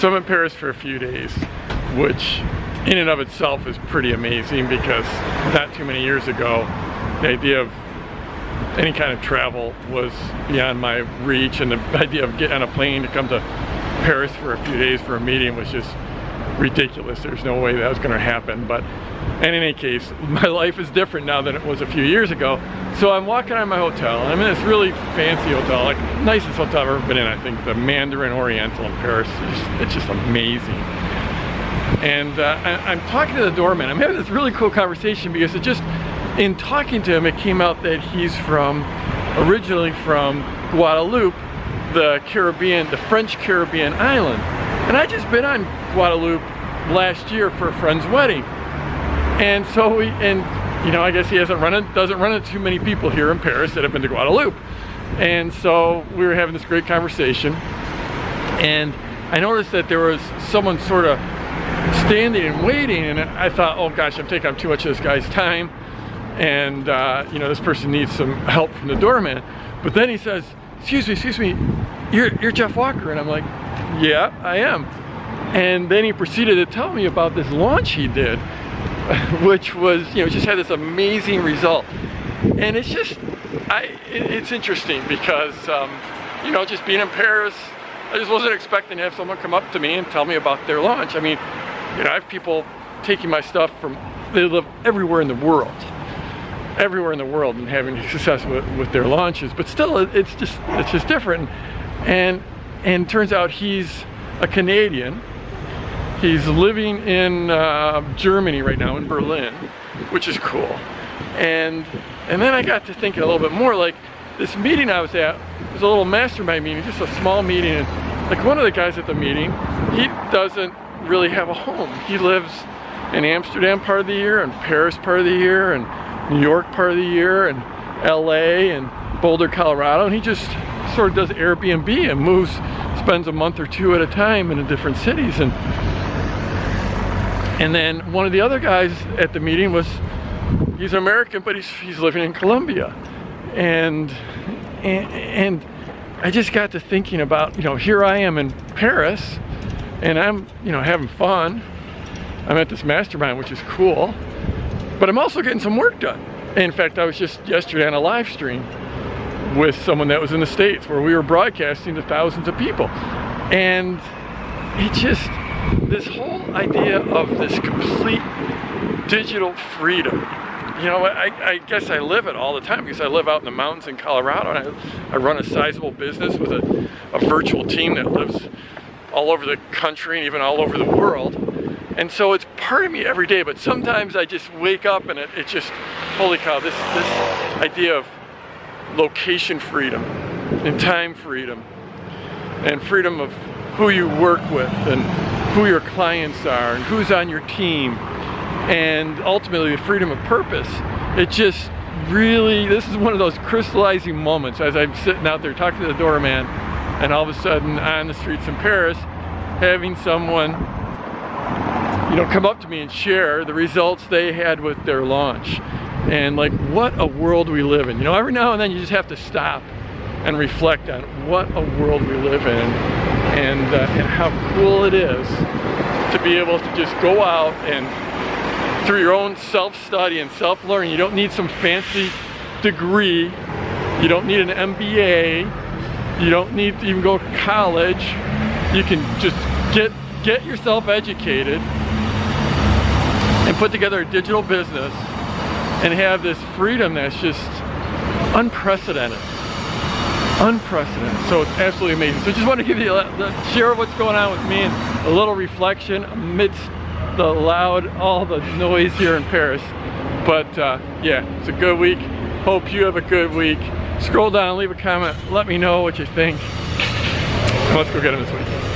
So I'm in Paris for a few days, which in and of itself is pretty amazing because not too many years ago, the idea of any kind of travel was beyond my reach, and the idea of getting on a plane to come to Paris for a few days for a meeting was just ridiculous. There's no way that was going to happen. But in any case, my life is different now than it was a few years ago. So I'm walking out of my hotel, and I'm in this really fancy hotel, like the nicest hotel I've ever been in, I think, the Mandarin Oriental in Paris. It's just amazing. And I'm talking to the doorman. I'm having this really cool conversation because it just, in talking to him, it came out that he's originally from Guadeloupe, the Caribbean, the French Caribbean island. And I just been on Guadeloupe last year for a friend's wedding. And so you know, I guess he doesn't run into too many people here in Paris that have been to Guadeloupe. And so we were having this great conversation, and I noticed that there was someone sort of standing and waiting, and I thought, oh gosh, I'm taking up too much of this guy's time, and you know, this person needs some help from the doorman. But then he says, excuse me, you're Jeff Walker. And I'm like, yeah, I am. And then he proceeded to tell me about this launch he did, which was, you know, just had this amazing result. And it's just, it's interesting because, you know, just being in Paris, I just wasn't expecting to have someone come up to me and tell me about their launch. I mean, you know, I have people taking my stuff from, they live everywhere in the world, and having success with their launches. But still, it's just different. And turns out he's a Canadian. He's living in Germany right now, in Berlin, which is cool. And then I got to thinking a little bit more, like this meeting I was at was a little mastermind meeting, just a small meeting. And like one of the guys at the meeting, he doesn't really have a home. He lives in Amsterdam part of the year, and Paris part of the year, and New York part of the year, and LA, and Boulder, Colorado. And he just sort of does Airbnb and moves, spends a month or two at a time in the different cities. And then one of the other guys at the meeting was, he's American, but he's living in Colombia. And I just got to thinking about, you know, here I am in Paris, and I'm, you know, having fun. I'm at this mastermind, which is cool, but I'm also getting some work done. In fact, I was just yesterday on a live stream with someone that was in the States where we were broadcasting to thousands of people. And it just, this whole idea of this complete digital freedom, you know, I guess I live it all the time because I live out in the mountains in Colorado, and I run a sizable business with a virtual team that lives all over the country and even all over the world. And so it's part of me every day, but sometimes I just wake up and it just, holy cow, this idea of location freedom and time freedom and freedom of who you work with and who your clients are and who's on your team, and ultimately the freedom of purpose. It just really, this is one of those crystallizing moments as I'm sitting out there talking to the doorman, and all of a sudden on the streets in Paris, having someone, you know, come up to me and share the results they had with their launch. And like, what a world we live in. You know, every now and then you just have to stop and reflect on what a world we live in, and how cool it is to be able to just go out and through your own self-study and self-learning. You don't need some fancy degree. You don't need an MBA. You don't need to even go to college. You can just get yourself educated and put together a digital business and have this freedom that's just unprecedented. Unprecedented. So it's absolutely amazing. So I just want to give you a share of what's going on with me and a little reflection amidst the loud, all the noise here in Paris. But yeah, it's a good week. Hope you have a good week. Scroll down, leave a comment, let me know what you think. Let's go get them this week.